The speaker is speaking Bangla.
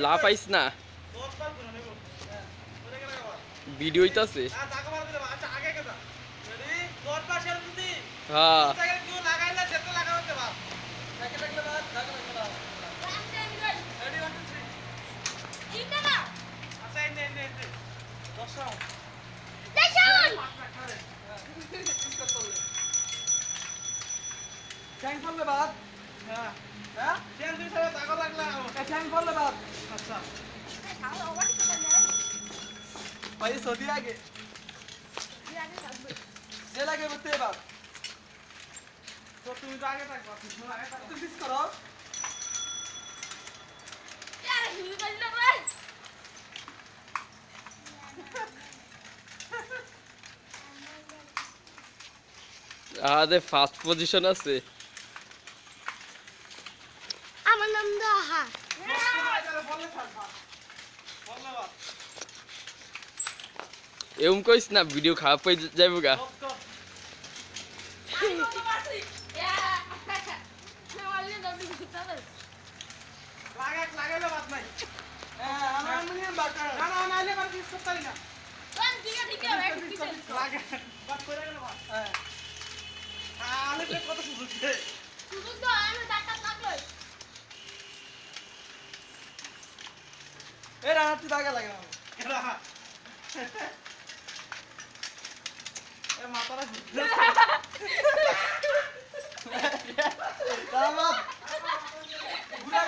লাফাইস না ভিডিও হইতাছে হ্যাঁ ঠ্যাং ফললে বাদ হ্যাঁ হ্যাঁ ঠ্যাং দুই সাইডে দাগ লাগলা ঠ্যাং ফললে বাদ আচ্ছা ভাই সদি আগে যে লাগে বলতে বাদ তো তুমি তো আগে থাকবা তুমি আগে থাকো তুমি মিস করো यार হিল গইল ভাই আরে ফার্স্ট পজিশন আছে আমার নাম দাহা এরকম কইস না ভিডিও খারাপ হয়ে যাইব গা লাগাইলে বাদ নাই হ্যাঁ আমার মনে বাটা না না নাইলে বাদ দিস করতে না কোন দিকে দিকে লাগে বাদ করে গেল বাদ হ্যাঁ আলে কত সুযোগ সুযোগ তো আমি ডাটা লাগলো এ রানা তুই দাগে লাগে এ মাথাটা ঘুরে